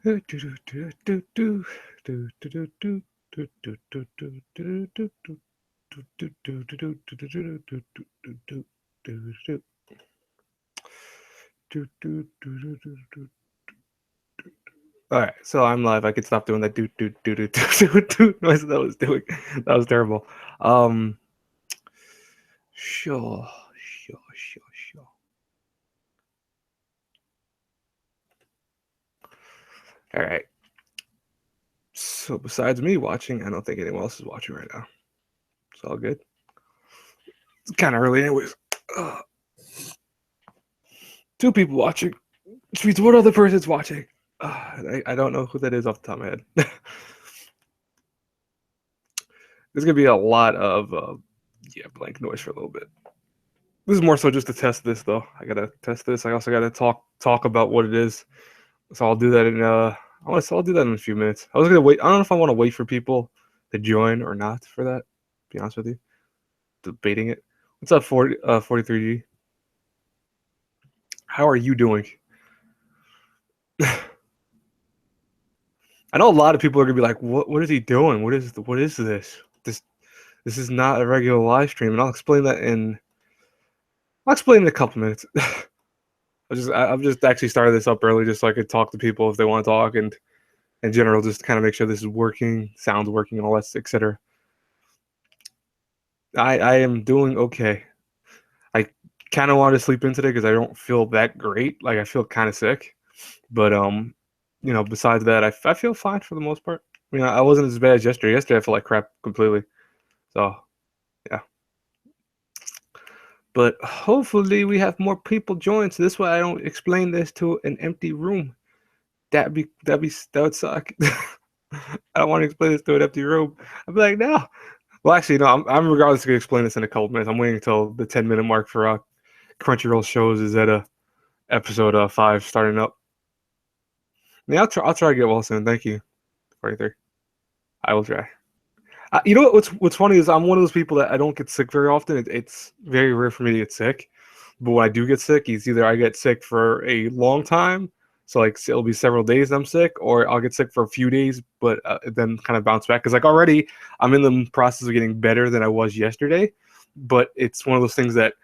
All right, so I'm live. I could stop doing that noise that I was doing. That was terrible. Um, sure. All right. So besides me watching, I don't think anyone else is watching right now. It's all good. It's kind of early, anyways. Two people watching, which means one other person's watching. I don't know who that is off the top of my head. There's gonna be a lot of blank noise for a little bit. This is more so just to test this, though. I gotta test this. I also gotta talk about what it is. So I'll do that in I'll do that in a few minutes. I was gonna wait. I don't know if I want to wait for people to join or not for that. To be honest with you, debating it. What's up, 43G? How are you doing? I know a lot of people are gonna be like, "What is he doing? What is this? This is not a regular live stream." And I'll explain in a couple minutes. I've just actually started this up early just so I could talk to people if they want to talk, and in general just to kind of make sure this is working, sounds working, and all that, etc. I am doing okay. I kind of want to sleep in today because I don't feel that great. Like I feel kind of sick, but besides that, I feel fine for the most part. I mean, I wasn't as bad as yesterday. Yesterday, I felt like crap completely. So, yeah. But hopefully, we have more people join. So this way, I don't explain this to an empty room. That would suck. I don't want to explain this to an empty room. I'd be like, no. Well, actually, no. I'm regardless going to explain this in a couple minutes. I'm waiting until the 10-minute mark for Crunchyroll shows Izetta episode 5 starting up. Yeah, I'll try to get well soon. Thank you, 43. I will try. You know what's funny is I'm one of those people that I don't get sick very often. It's very rare for me to get sick. But when I do get sick, it's either I get sick for a long time, so like it'll be several days I'm sick, or I'll get sick for a few days, but then kind of bounce back. Because like already I'm in the process of getting better than I was yesterday, but it's one of those things that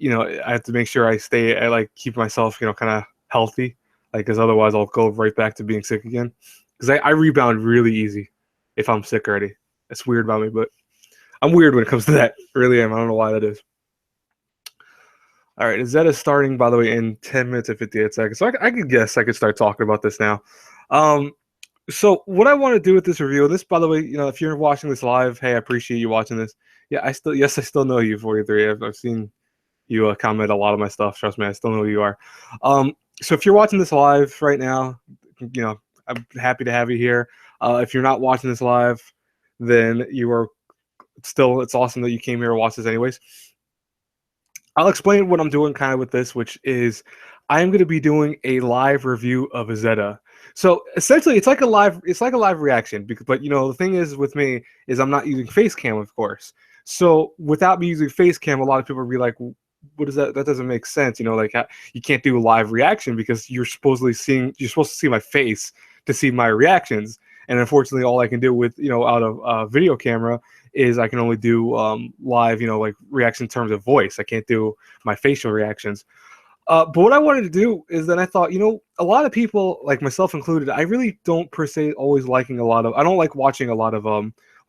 I have to make sure I like keep myself kind of healthy, like because otherwise I'll go right back to being sick again. Because I rebound really easy if I'm sick already. That's weird about me, but I'm weird when it comes to that. Really am. I don't know why that is. All right, Izetta starting, by the way, in 10 minutes and 58 seconds. So I could guess I could start talking about this now. So what I want to do with this review, and this, by the way, if you're watching this live, hey, I appreciate you watching this. Yeah, I still know you, 43. I've seen you comment a lot of my stuff. Trust me, I still know who you are. So if you're watching this live right now, I'm happy to have you here. If you're not watching this live, then you are still, it's awesome that you came here to watch this anyways. I'll explain what I'm doing kind of with this, which is I'm going to be doing a live review of Izetta. So essentially, it's like a live reaction. But the thing is with me is I'm not using face cam, of course. So without me using face cam, a lot of people will be like, "What is that? That doesn't make sense." Like you can't do a live reaction because you're supposed to see my face to see my reactions. And unfortunately, all I can do with out of video camera is I can only do live, like reaction in terms of voice. I can't do my facial reactions. But what I wanted to do is then I thought, a lot of people, like myself included, I really don't per se always I don't like watching a lot of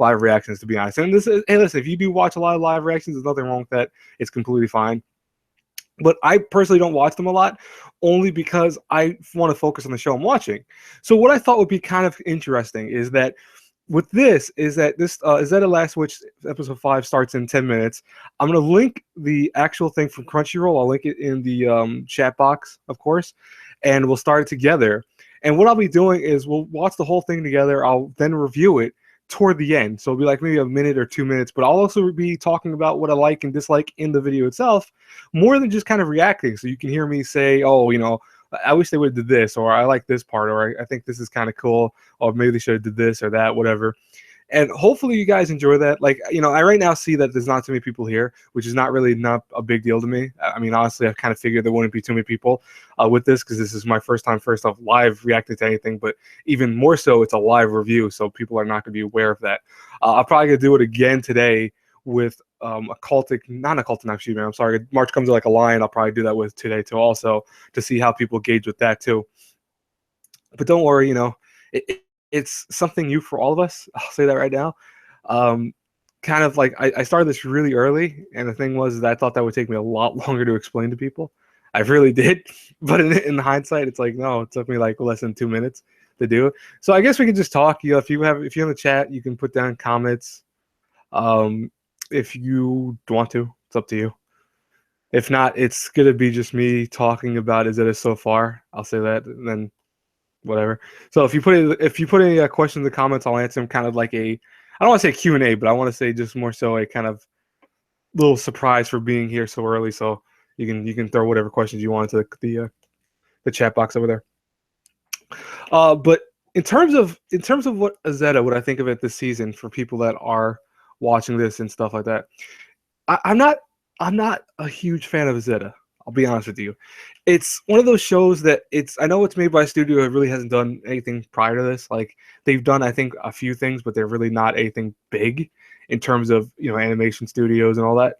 live reactions, to be honest. And hey, listen, if you do watch a lot of live reactions, there's nothing wrong with that. It's completely fine. But I personally don't watch them a lot, only because I want to focus on the show I'm watching. So what I thought would be kind of interesting is that this Izetta Last Witch episode 5 starts in 10 minutes. I'm going to link the actual thing from Crunchyroll. I'll link it in the chat box, of course, and we'll start it together. And what I'll be doing is we'll watch the whole thing together. I'll then review it toward the end. So it'll be like maybe a minute or 2 minutes, but I'll also be talking about what I like and dislike in the video itself, more than just kind of reacting. So you can hear me say, oh, I wish they would have did this, or I like this part, or I think this is kind of cool, or maybe they should have did this or that, whatever. And hopefully you guys enjoy that. Like, I right now see that there's not too many people here, which is not a big deal to me. I mean, honestly, I kind of figured there wouldn't be too many people with this, because this is my first time, first off, live reacting to anything. But even more so, it's a live review, so people are not going to be aware of that. I'm probably going to do it again today with not a cultic knife shoot, man. I'm sorry. March comes like a lion. I'll probably do that with today too, also, to see how people gauge with that too. But don't worry, it's something new for all of us. I'll say that right now. Um, Kind of like I started this really early, and the thing was that I thought that would take me a lot longer to explain to people. I really did, but in hindsight, it's like, no, it took me like less than 2 minutes to do it. So I guess we can just talk. If you're in the chat, you can put down comments. If you want to, it's up to you. If not, it's gonna be just me talking about Izetta so far. I'll say that, and then whatever. So if you put any questions in the comments, I'll answer them. Kind of like I don't want to say Q&A, but I want to say just more so a kind of little surprise for being here so early. So you can throw whatever questions you want into the chat box over there. But in terms of what Izetta, what I think of it this season, for people that are watching this and stuff like that, I'm not a huge fan of Izetta. I'll be honest with you. It's one of those shows that I know it's made by a studio that really hasn't done anything prior to this. Like, they've done, I think, a few things, but they're really not anything big in terms of, animation studios and all that.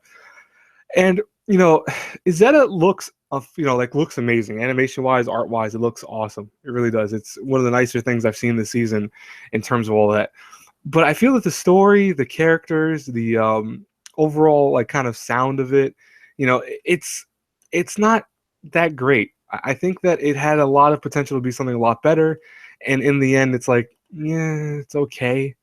And, Izetta looks looks amazing. Animation wise, art wise, it looks awesome. It really does. It's one of the nicer things I've seen this season in terms of all that. But I feel that the story, the characters, the overall like kind of sound of it, it's not that great. I think that it had a lot of potential to be something a lot better, and in the end, it's like, yeah, it's okay.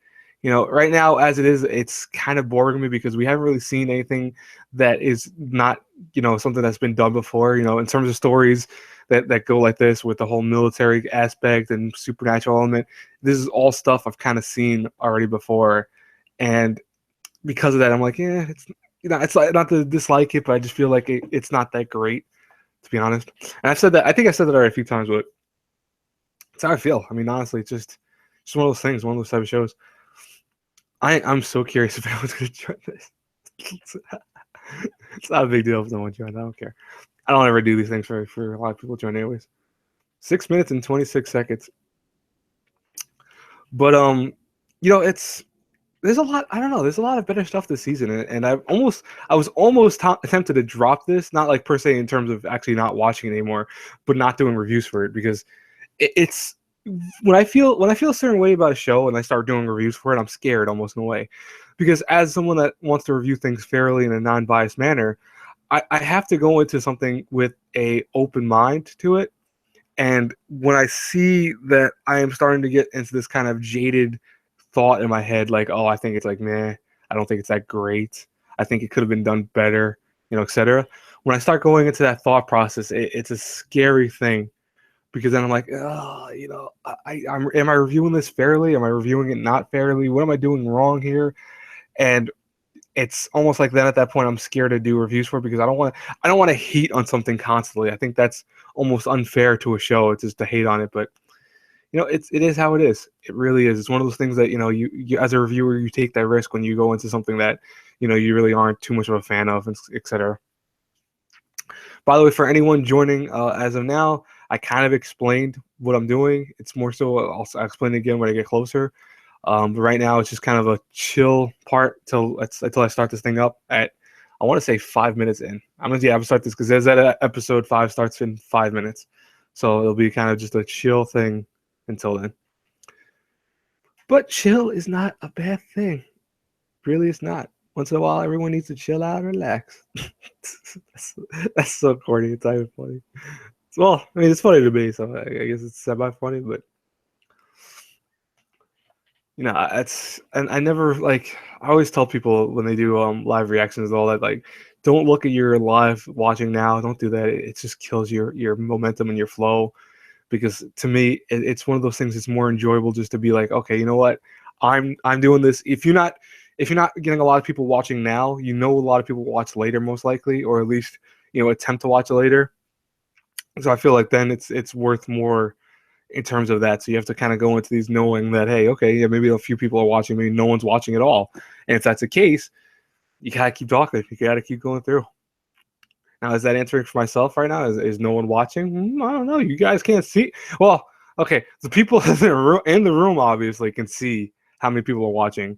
Right now as it is, it's kind of boring me because we haven't really seen anything that is not, something that's been done before. In terms of stories that go like this with the whole military aspect and supernatural element. This is all stuff I've kind of seen already before, and because of that, I'm like, yeah, it's like, not to dislike it, but I just feel like it's not that great, to be honest. And I've said that, I think I said that already a few times, but it's how I feel. I mean, honestly, it's just one of those things, one of those type of shows. I'm so curious if anyone's going to join this. It's not a big deal if someone joins. I don't care. I don't ever do these things for a lot of people to join anyways. 6 minutes and 26 seconds. But there's a lot. I don't know. There's a lot of better stuff this season, and I was almost tempted to drop this, not like per se in terms of actually not watching it anymore, but not doing reviews for it, because it's when I feel a certain way about a show and I start doing reviews for it, I'm scared almost in a way, because as someone that wants to review things fairly in a non-biased manner, I have to go into something with a open mind to it. And when I see that I am starting to get into this kind of jaded thought in my head, like, oh, I think it's like, meh, I don't think it's that great, I think it could have been done better, etc. When I start going into that thought process, it's a scary thing, because then I'm like, oh, am I reviewing this fairly? Am I reviewing it not fairly? What am I doing wrong here? And it's almost like then at that point I'm scared to do reviews for it, because I don't want to hate on something constantly. I think that's almost unfair to a show. It's just to hate on it, but it is how it is. It really is. It's one of those things that you as a reviewer, you take that risk when you go into something that you really aren't too much of a fan of, etc. By the way, for anyone joining as of now, I kind of explained what I'm doing. It's more so I'll explain it again when I get closer. But right now, it's just kind of a chill part until I start this thing up at, I want to say 5 minutes in. I'm gonna start this because there's that episode 5 starts in 5 minutes, so it'll be kind of just a chill thing until then. But chill is not a bad thing. Really, it's not. Once in a while, everyone needs to chill out and relax. that's so corny. It's not even funny. Well, I mean, it's funny to me, so I guess it's semi-funny, but and I never, like, I always tell people when they do live reactions and all that, like, don't look at your live watching now. Don't do that. It just kills your momentum and your flow, because to me, it's one of those things. It's more enjoyable just to be like, okay, you know what, I'm doing this. If you're not getting a lot of people watching now, a lot of people watch later, most likely, or at least attempt to watch it later. So I feel like then it's worth more. in terms of that. So you have to kind of go into these knowing that, hey, okay, yeah, maybe a few people are watching, maybe no one's watching at all. And if that's the case, you gotta keep talking. You gotta keep going through. Now, is that answering for myself right now? Is no one watching? I don't know. You guys can't see. Well, okay, the people in the room obviously can see how many people are watching,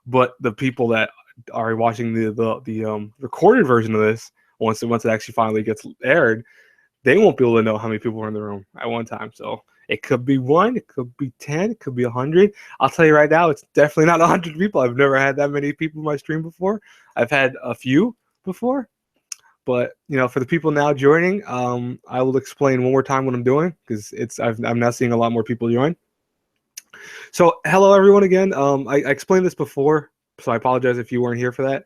but the people that are watching the recorded version of this, once it actually finally gets aired, they won't be able to know how many people are in the room at one time. So it could be one, it could be 10, it could be 100. I'll tell you right now, it's definitely not 100 people. I've never had that many people in my stream before. I've had a few before, but for the people now joining, I will explain one more time what I'm doing because I'm now seeing a lot more people join. So hello everyone again. I explained this before, so I apologize if you weren't here for that.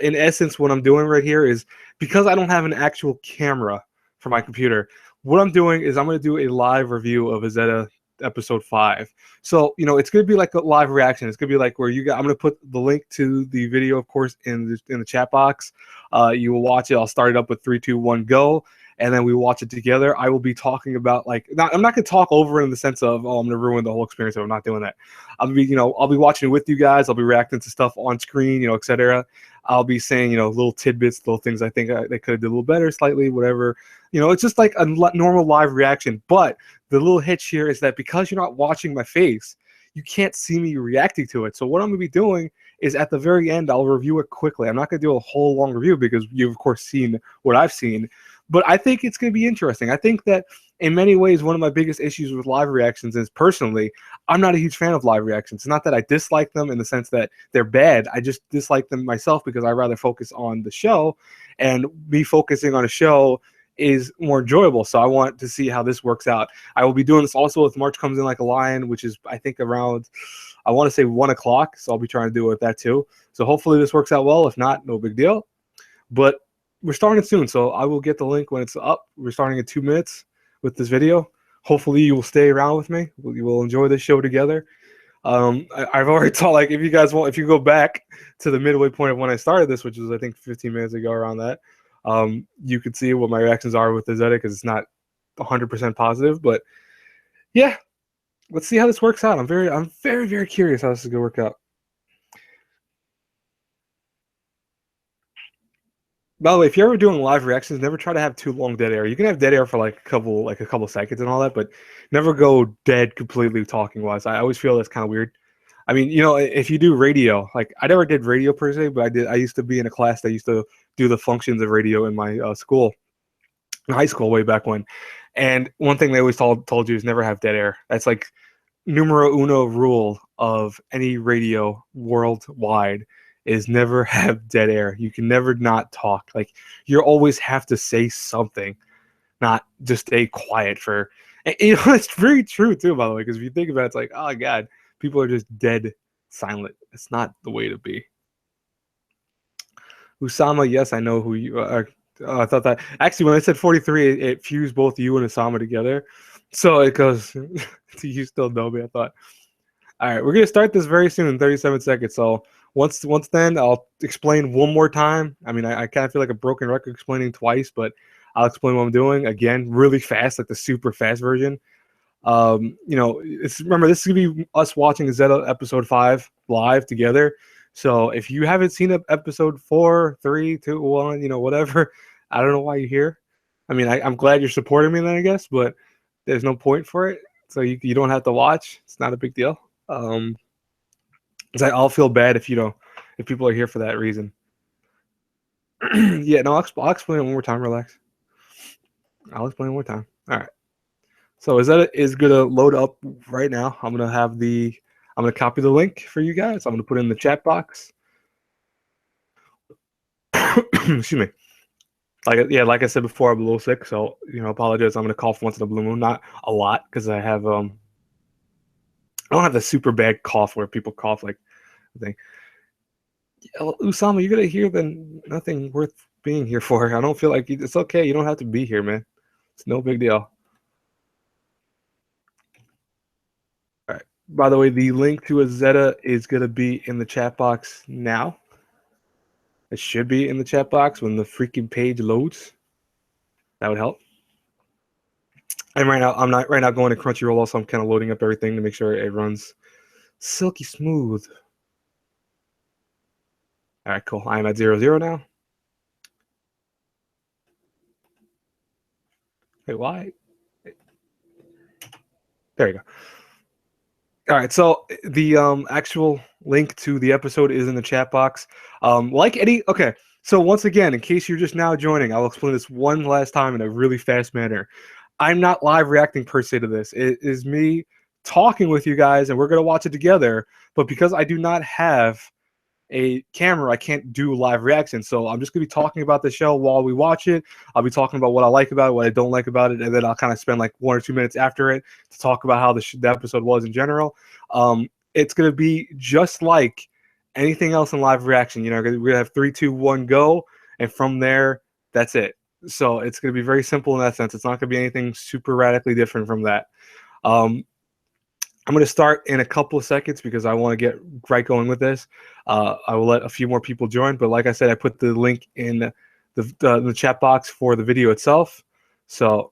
In essence, what I'm doing right here is because I don't have an actual camera for my computer, what I'm doing is I'm going to do a live review of Izetta episode 5. So it's going to be like a live reaction. It's going to be like where I'm going to put the link to the video, of course, in the chat box. You will watch it. I'll start it up with 3, 2, 1, go. And then we watch it together. I will be talking about I'm not gonna talk over it in the sense of I'm gonna ruin the whole experience. I'm not doing that. I'll be watching it with you guys. I'll be reacting to stuff on screen, etc. I'll be saying little tidbits, little things I think they could have did a little better, slightly, whatever. It's just like a normal live reaction. But the little hitch here is that because you're not watching my face, you can't see me reacting to it. So what I'm gonna be doing is at the very end, I'll review it quickly. I'm not gonna do a whole long review because you've of course seen what I've seen. But I think it's going to be interesting. I think that in many ways, one of my biggest issues with live reactions is personally, I'm not a huge fan of live reactions. It's not that I dislike them in the sense that they're bad. I just dislike them myself because I rather focus on the show, and me focusing on a show is more enjoyable. So I want to see how this works out. I will be doing this also if March comes in like a lion, which is I think around, I want to say 1 o'clock. So I'll be trying to do it with that too. So hopefully this works out well. If not, no big deal. But we're starting soon, so I will get the link when it's up. We're starting in 2 minutes with this video. Hopefully you will stay around with me. We will enjoy this show together. I've already told, if you guys want, if you go back to the midway point of when I started this, which was I think 15 minutes ago, around that, you could see what my reactions are with Izetta because it's not 100% positive. But yeah, let's see how this works out. I'm very, very curious how this is gonna work out. By the way, if you're ever doing live reactions, never try to have too long dead air. You can have dead air for a couple seconds and all that, but never go dead completely talking wise. I always feel that's kind of weird. I mean, if you do radio, I never did radio per se, but I used to be in a class that used to do the functions of radio in my school, in high school, way back when. And one thing they always told you is never have dead air. That's like numero uno rule of any radio worldwide is never have dead air. You can never not talk. You always have to say something, not just stay quiet for. And, it's very true too, by the way, because if you think about it, it's like, oh god, people are just dead silent. It's not the way to be. Usama, yes, I know who you are. I thought that actually when I said 43, it fused both you and Usama together. So it goes, you still know me, I thought. All right, we're gonna start this very soon in 37 seconds. So once then, I'll explain one more time. I mean, I kind of feel like a broken record explaining twice, but I'll explain what I'm doing again, really fast, like the super fast version. Remember this is gonna be us watching Izetta episode 5 live together. So if you haven't seen episode 4, 3, 2, 1, whatever, I don't know why you're here. I mean, I'm glad you're supporting me then, I guess, but there's no point for it. So you don't have to watch. It's not a big deal. I'll feel bad if if people are here for that reason. Yeah, no, I'll explain it one more time. Relax. I'll explain it one more time. All right. So Izetta is gonna load up right now. I'm gonna copy the link for you guys. I'm gonna put it in the chat box. Excuse me. Like I said before, I'm a little sick, so apologize. I'm gonna cough once in a blue moon, not a lot, because I don't have the super bad cough where people cough like thing. Usama, you're gonna hear nothing worth being here for. I don't feel like it's okay. You don't have to be here, man. It's no big deal. All right. By the way, the link to Izetta is gonna be in the chat box now. It should be in the chat box when the freaking page loads. That would help. And right now, I'm not right now going to Crunchyroll. Also, I'm kind of loading up everything to make sure it runs silky smooth. All right, cool. I'm at 0-0 now. Wait, why? There you go. All right, so the actual link to the episode is in the chat box. Like any okay, so once again, in case you're just now joining, I'll explain this one last time in a really fast manner. I'm not live reacting per se to this. It is me talking with you guys, and we're gonna watch it together. But because I do not have a camera, I can't do live reaction. So I'm just gonna be talking about the show while we watch it. I'll be talking about what I like about it, what I don't like about it, and then I'll kind of spend like 1 or 2 minutes after it to talk about how the episode was in general. It's gonna be just like anything else in live reaction. You know, we're gonna have 3, 2, 1, go, and from there, that's it. So it's gonna be very simple in that sense. It's not gonna be anything super radically different from that. Um, I'm going to start in a couple of seconds because I want to get right going with this. I will let a few more people join, but like I said, I put the link in the chat box for the video itself. So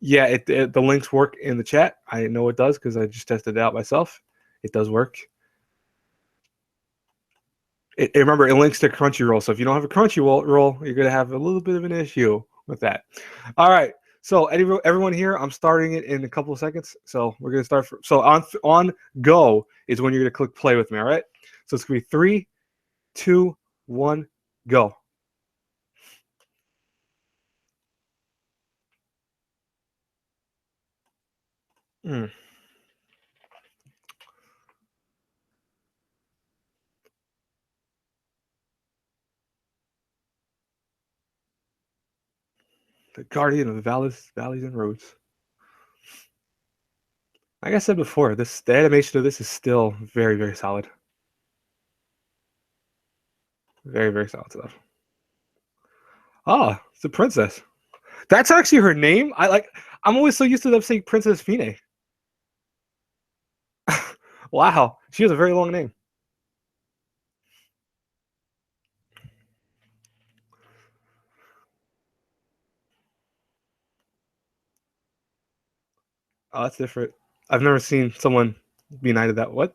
yeah, the links work in the chat. I know it does because I just tested it out myself. It does work. Remember, it links to Crunchyroll. So if you don't have a Crunchyroll, you're going to have a little bit of an issue with that. All right. So everyone here, I'm starting it in a couple of seconds. So we're gonna start. So on go is when you're gonna click play with me. All right. So it's gonna be 3, 2, 1, go. Mm. The Guardian of the Valleys and Roads. Like I said before, the animation of this is still very solid. Very solid stuff. Ah, it's a princess. That's actually her name. I'm always so used to them saying Princess Fine. Wow, she has a very long name. Oh, that's different. I've never seen someone be knighted that. What?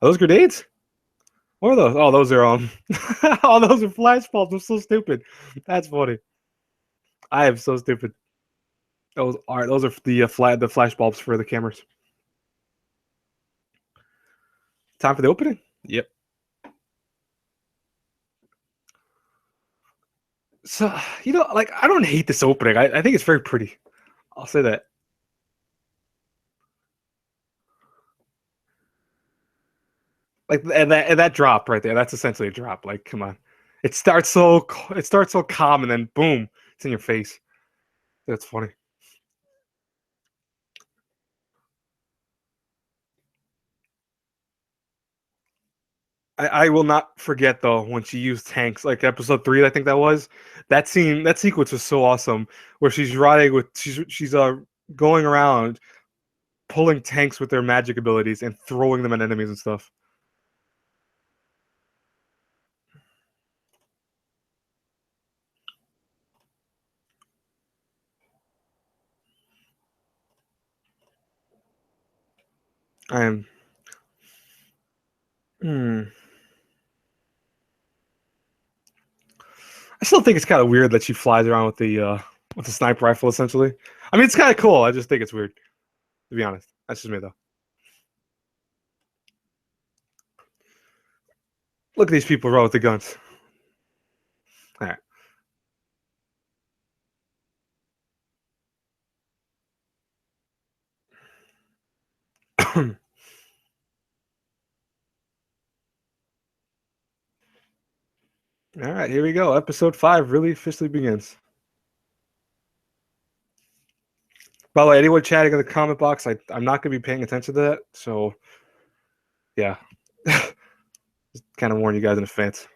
Are those grenades? What are those? Oh, those are oh, those are flash bulbs. I'm so stupid. That's funny. I am so stupid. Those are the flash bulbs for the cameras. Time for the opening. Yep. So like I don't hate this opening. I think it's very pretty. I'll say that. Like and that drop right there. That's essentially a drop. Like come on. It starts so calm and then boom, it's in your face. That's funny. I will not forget though when she used tanks, like episode 3, I think that was. That sequence was so awesome, where she's going around pulling tanks with their magic abilities and throwing them at enemies and stuff. I am. Hmm. I still think it's kind of weird that she flies around with the sniper rifle. Essentially, I mean, it's kind of cool. I just think it's weird, to be honest. That's just me though. Look at these people run with the guns. All right. All right, here we go. Episode 5 really officially begins. By the way, anyone chatting in the comment box, I'm not going to be paying attention to that. So, yeah. Just kind of warn you guys in advance.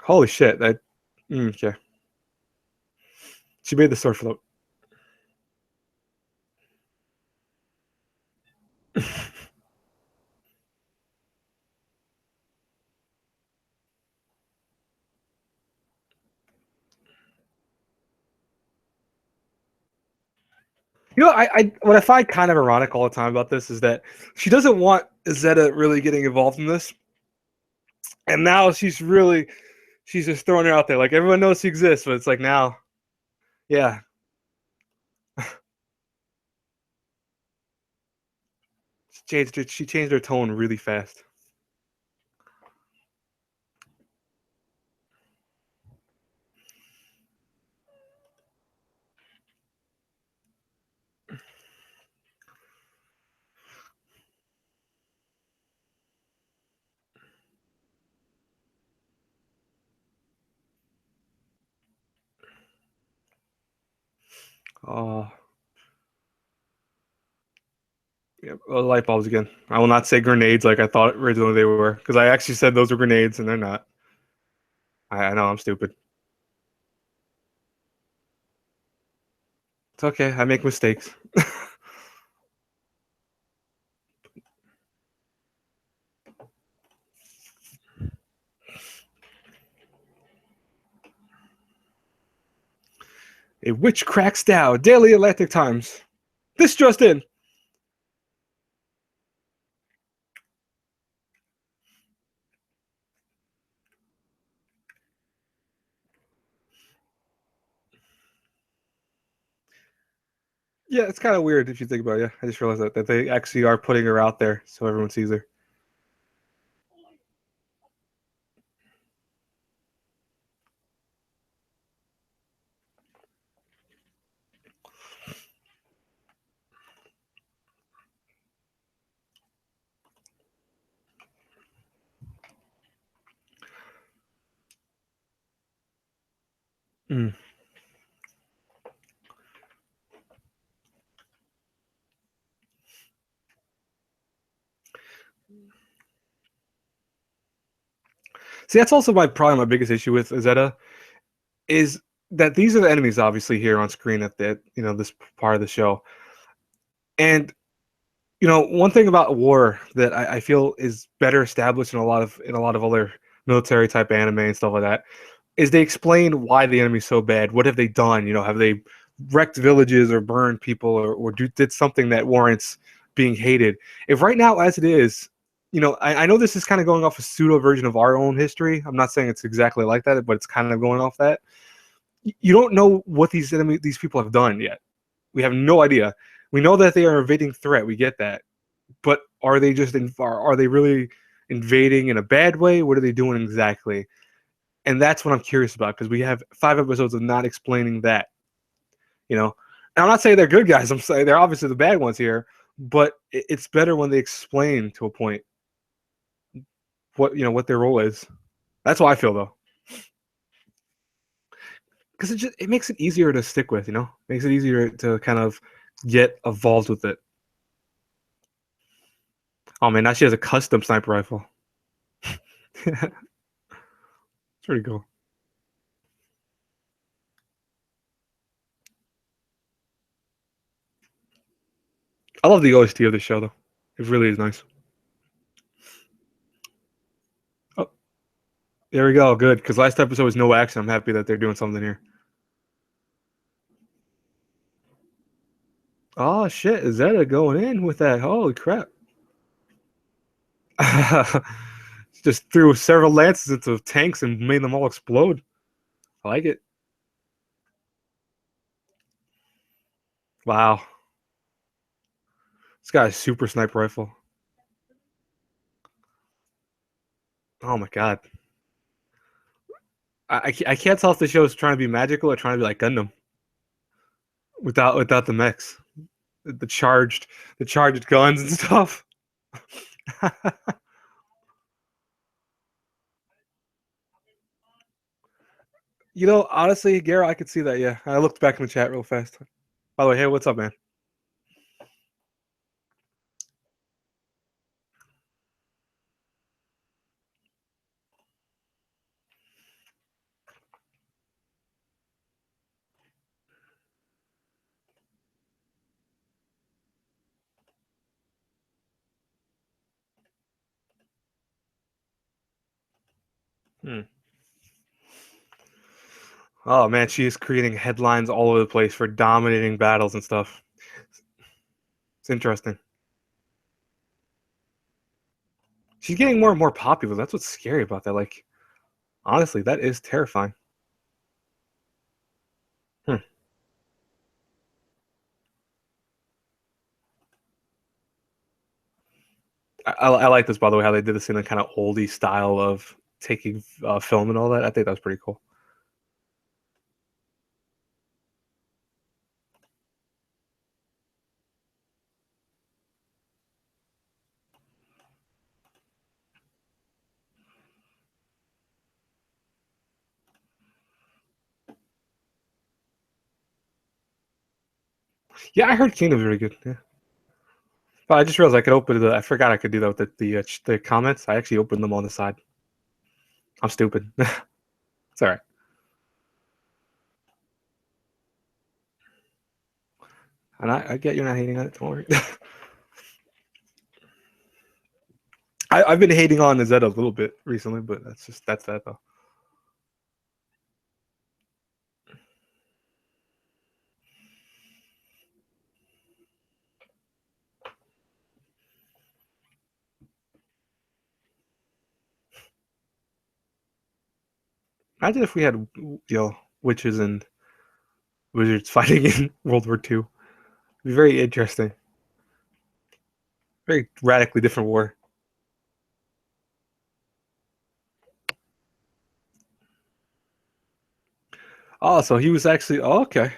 Holy shit. Okay. She made the sword float. What I find kind of ironic all the time about this is that she doesn't want Izetta really getting involved in this, and now she's just throwing her out there. Like everyone knows she exists, but it's like now, yeah, she changed her tone really fast. Oh, yeah, well, light bulbs again. I will not say grenades like I thought originally they were because I actually said those were grenades and they're not. I know I'm stupid. It's okay. I make mistakes. A witch cracks down. Daily Atlantic Times. This just in. Yeah, it's kind of weird if you think about it. Yeah, I just realized that they actually are putting her out there so everyone sees her. Mm. See, that's also my biggest issue with Izetta is that these are the enemies obviously here on screen at the this part of the show, and one thing about war that I feel is better established in a lot of other military type anime and stuff like that is they explain why the enemy's so bad. What have they done? Have they wrecked villages or burned people or did something that warrants being hated? If right now, as it is, I know this is kind of going off a pseudo version of our own history. I'm not saying it's exactly like that, but it's kind of going off that. You don't know what these people have done yet. We have no idea. We know that they are an invading threat. We get that, but are they are they really invading in a bad way? What are they doing exactly? And that's what I'm curious about because we have 5 episodes of not explaining that. And I'm not saying they're good guys. I'm saying they're obviously the bad ones here, but it's better when they explain to a point what their role is. That's what I feel though, because it makes it easier to stick with. Makes it easier to kind of get involved with it. Oh man, now she has a custom sniper rifle. It's pretty cool. I love the OST of the show though. It really is nice. Oh, there we go. Good, because last episode was no action. I'm happy that they're doing something here. Oh shit, is that a going in with that? Holy crap. Just threw several lances into tanks and made them all explode. I like it. Wow. This guy's super sniper rifle. Oh my god. I can't tell if the show is trying to be magical or trying to be like Gundam without the mechs, the charged the charged guns and stuff. Honestly, Gary, I could see that. Yeah, I looked back in the chat real fast. By the way, hey, what's up, man? Hmm. Oh man, she is creating headlines all over the place for dominating battles and stuff. It's interesting. She's getting more and more popular. That's what's scary about that. Like, honestly, that is terrifying. Hmm. I like this, by the way, how they did this in a kind of oldie style of taking film and all that. I think that was pretty cool. Yeah, I heard Kingdom's really good. Yeah. But I just realized I could open the. I forgot I could do that with the comments. I actually opened them on the side. I'm stupid. It's all right. And I get you're not hating on it. Don't worry. I've been hating on Izetta a little bit recently, but that's that though. Imagine if we had witches and wizards fighting in World War II. It'd be very interesting. Very radically different war. Oh, so he was actually okay.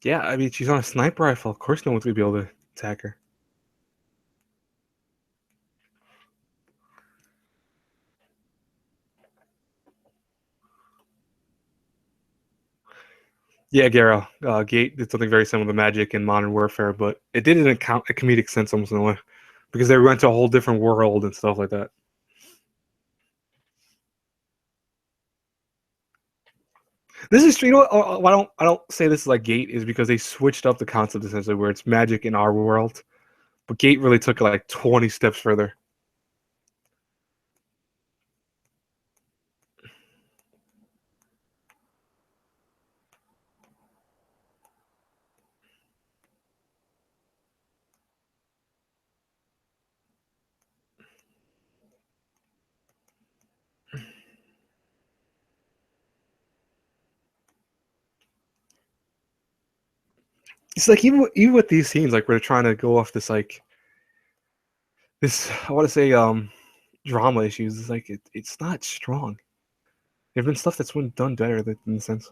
Yeah, I mean she's on a sniper rifle. Of course, no one's gonna be able to attack her. Yeah, Garo. Gate did something very similar to Magic in Modern Warfare, but it did it in a comedic sense almost in a way because they went to a whole different world and stuff like that. This is you know what, I don't say this is like Gate is because they switched up the concept essentially where it's Magic in our world, but Gate really took it like 20 steps further. It's like even with these scenes, like we're trying to go off this like this I want to say drama issues. It's like it's not strong. There've been stuff that's been done better in the sense.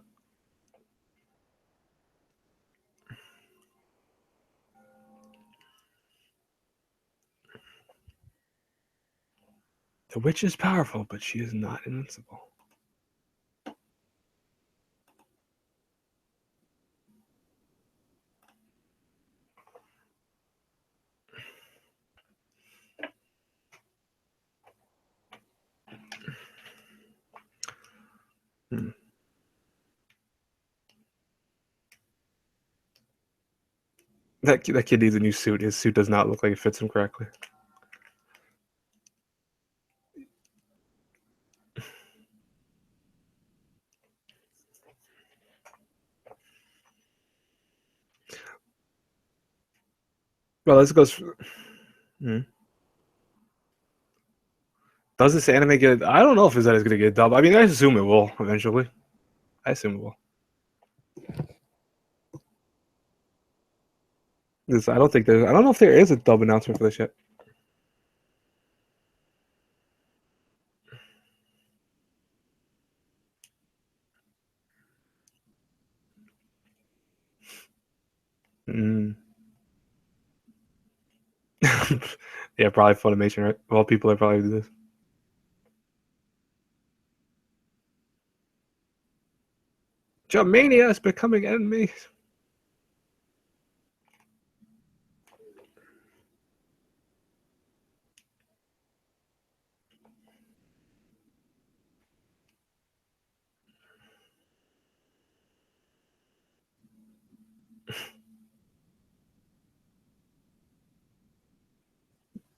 The witch is powerful, but she is not invincible. Hmm. That kid needs a new suit. His suit does not look like it fits him correctly. Well, this goes. Hmm. Does this anime get? I don't know if Izetta is going to get dubbed. I mean, I assume it will eventually. I assume it will. This, I don't think there's. I don't know if there is a dub announcement for this yet. Mm. Yeah, probably Funimation, right? Well, people are probably do this. Germania is becoming enemies.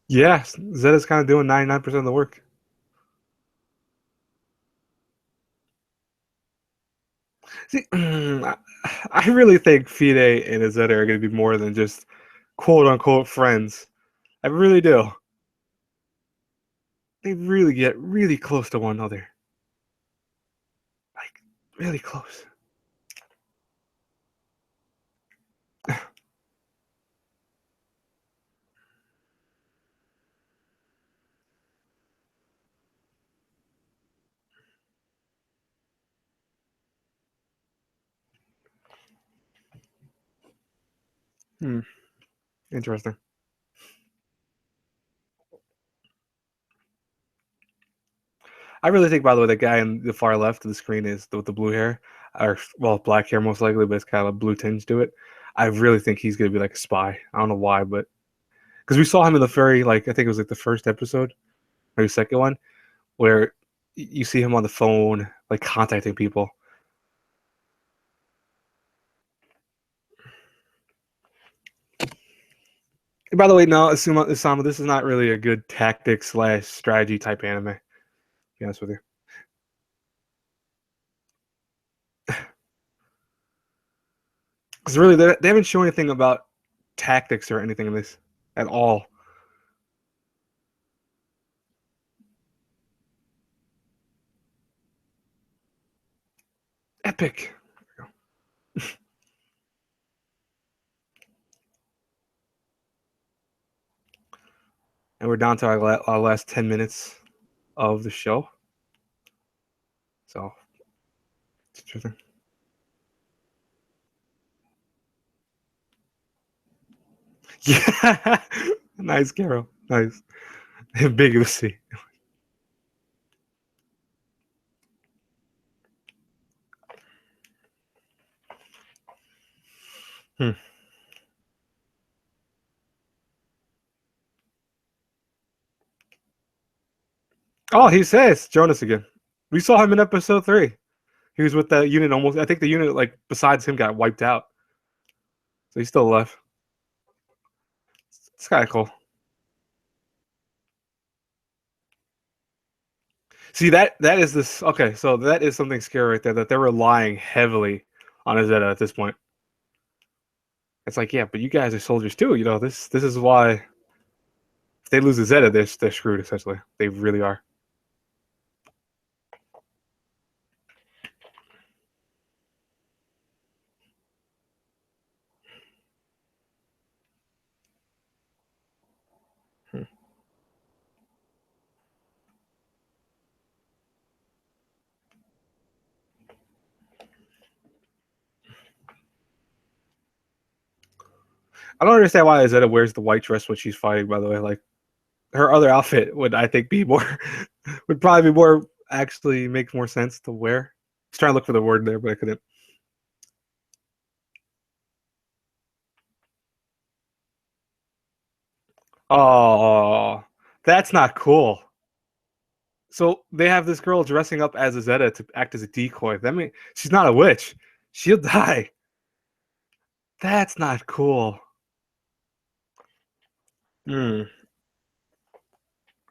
Yeah, Zetta's kind of doing 99% of the work. See, I really think Fide and Izetta are going to be more than just quote unquote friends. I really do. They really get really close to one another. Like, really close. Hmm, interesting. I really think, by the way, the guy in the far left of the screen is with the blue hair, or well, black hair most likely, but it's kind of a blue tinge to it. I really think he's gonna be like a spy. I don't know why, but because we saw him in the very like I think it was like the first episode or the second one where you see him on the phone like contacting people. And by the way, no, Isama, this is not really a good tactic slash strategy type anime. To be honest with you, because really they haven't shown anything about tactics or anything in this at all. Epic. And we're down to our last 10 minutes of the show. So it's interesting. Yeah, nice, Carol. Nice, big to see. Hmm. Oh, he says Jonas again. We saw him in episode 3. He was with that unit almost. I think the unit like besides him got wiped out, so he's still alive. It's kind of cool. See that is this okay? So that is something scary right there. That they're relying heavily on Izetta at this point. It's like, yeah, but you guys are soldiers too. You know this is why if they lose Izetta, they're screwed essentially. They really are. Hmm. I don't understand why Izetta wears the white dress when she's fighting. By the way, like her other outfit would I think be more would probably be more actually make more sense to wear. I was trying to look for the word there, but I couldn't. Oh, that's not cool. So they have this girl dressing up as Izetta to act as a decoy. That mean she's not a witch. She'll die. That's not cool. Hmm.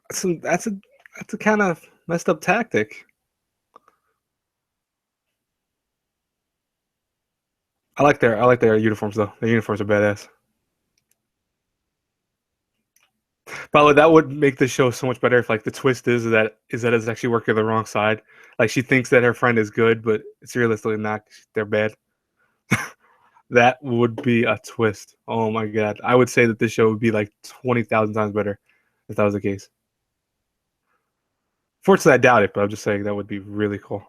That's a kind of messed up tactic. I like their uniforms though. Their uniforms are badass. By the way, that would make the show so much better if like the twist is actually working the wrong side. Like she thinks that her friend is good, but it's realistically not. They're bad. That would be a twist. Oh my god. I would say that this show would be like 20,000 times better if that was the case. Fortunately, I doubt it, but I'm just saying that would be really cool.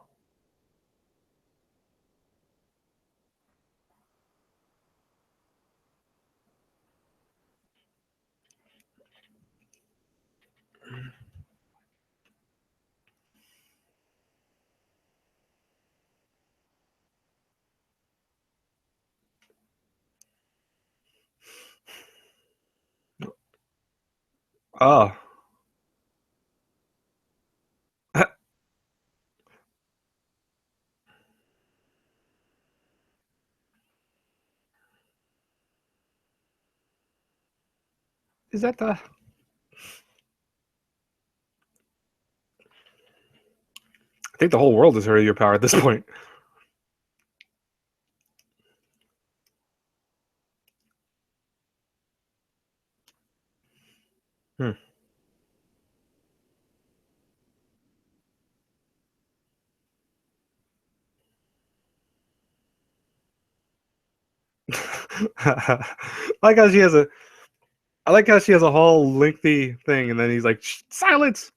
Oh. Is that the I think the whole world is her your power at this point. Hmm. I like how she has a. I like how she has a whole lengthy thing, and then he's like, "Silence!"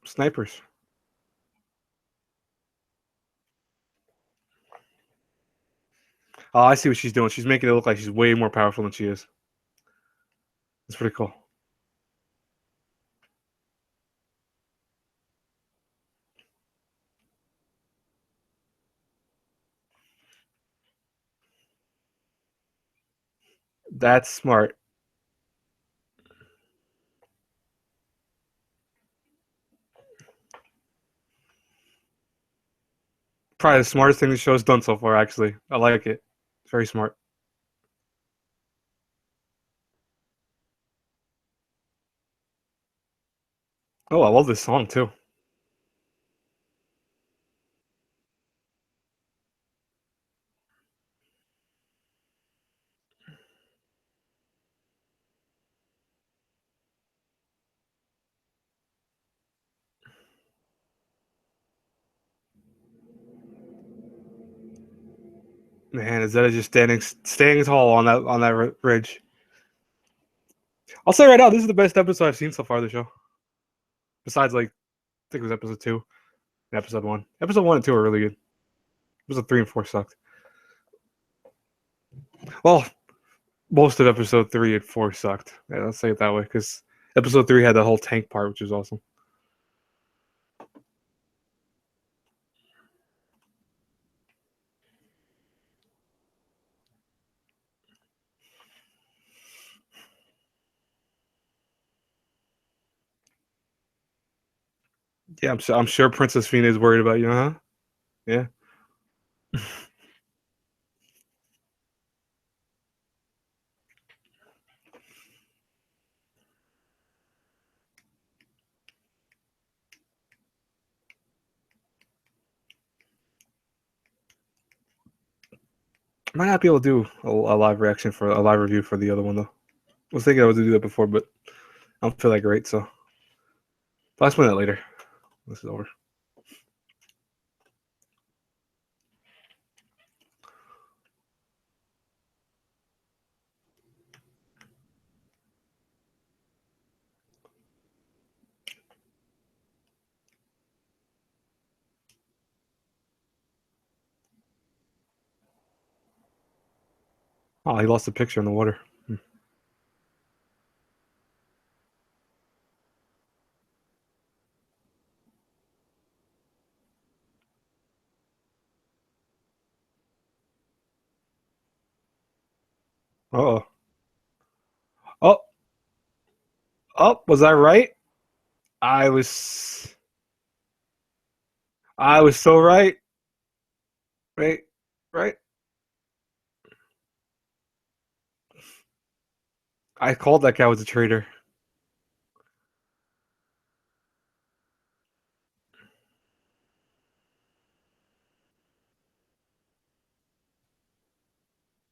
Snipers. Oh, I see what she's doing. She's making it look like she's way more powerful than she is. It's pretty cool. That's smart. Probably the smartest thing the show's done so far. Actually, I like it. It's very smart. Oh, I love this song too. Man, Izetta just standing tall on that ridge. I'll say right now, this is the best episode I've seen so far of the show. Besides, like, I think it was episode 2 and episode 1. Episode 1 and 2 are really good. Episode 3 and 4 sucked. Well, most of episode 3 and 4 sucked. Yeah, let's say it that way, because episode 3 had the whole tank part, which was awesome. Yeah, I'm sure Princess Fina is worried about you, huh? Yeah. Might not be able to do a live reaction for a live review for the other one though. I was thinking I was to do that before, but I don't feel like great, so I'll explain that later. This is over. Oh, he lost a picture in the water. Hmm. Uh-oh. Oh, oh, was I right? I was I was so right. Right, right. I called that guy was a traitor.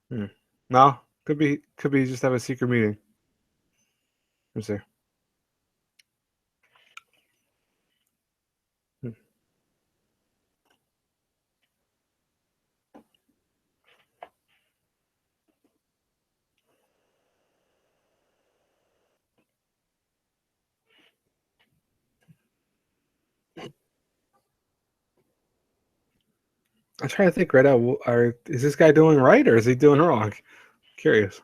Hmm. No, could be just have a secret meeting. Let's see. Hmm. I'm trying to think right now. Is this guy doing right or is he doing wrong? Curious.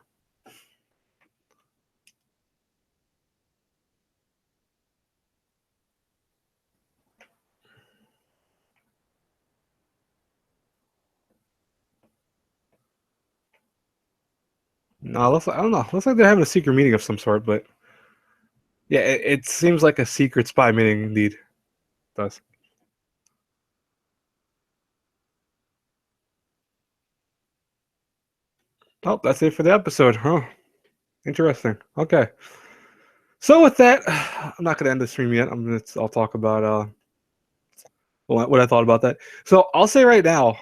No, I don't know. Looks like they're having a secret meeting of some sort, but yeah, it seems like a secret spy meeting indeed. It does. Oh, that's it for the episode, huh? Interesting. Okay. So with that, I'm not gonna end the stream yet. I'll talk about what I thought about that. So I'll say right now,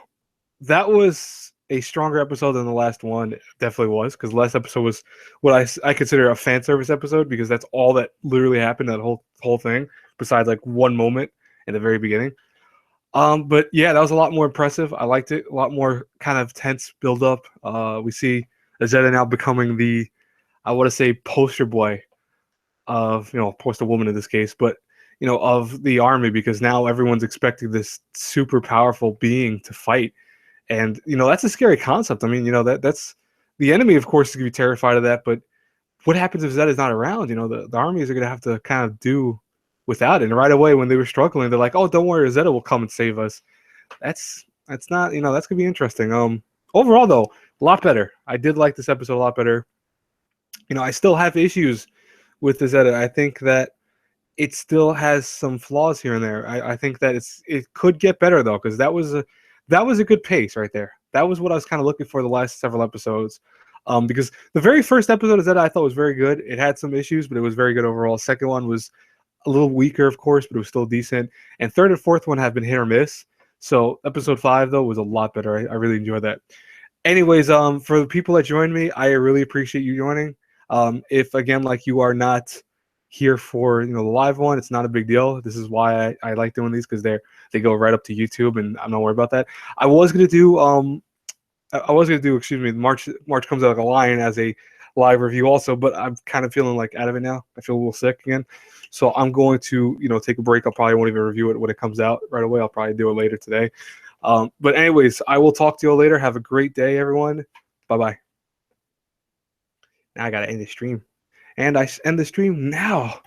that was a stronger episode than the last one. It definitely was, because the last episode was what I consider a fan service episode, because that's all that literally happened, that whole thing, besides like one moment in the very beginning. But yeah, that was a lot more impressive. I liked it. A lot more kind of tense build up. We see Izetta now becoming the, I want to say, poster boy of, of course, the woman in this case, but of the army, because now everyone's expecting this super powerful being to fight, and that's a scary concept. I mean, that's the enemy, of course, is gonna be terrified of that. But what happens if Zed is not around? The armies are gonna have to kind of do without it. And right away, when they were struggling, they're like, "Oh, don't worry, Zeta will come and save us." That's not, that's gonna be interesting. Overall though, a lot better. I did like this episode a lot better. I still have issues with the Zeta. I think that it still has some flaws here and there. I think that it could get better though, because that was a good pace right there. That was what I was kind of looking for the last several episodes. Because the very first episode of Zeta I thought was very good. It had some issues, but it was very good overall. Second one was a little weaker, of course, but it was still decent. And third and fourth one have been hit or miss. So episode 5 though was a lot better. I really enjoyed that. Anyways, for the people that joined me, I really appreciate you joining. If again, like, you are not here for the live one, it's not a big deal. This is why I like doing these, because they go right up to YouTube, and I'm not worried about that. I was gonna do excuse me, March comes out like a lion as a live review also, but I'm kind of feeling like out of it now. I feel a little sick again, so I'm going to take a break. I probably won't even review it when it comes out right away. I'll probably do it later today. But anyways, I will talk to you all later. Have a great day, everyone. Bye bye. Now I gotta end the stream, and I end the stream now.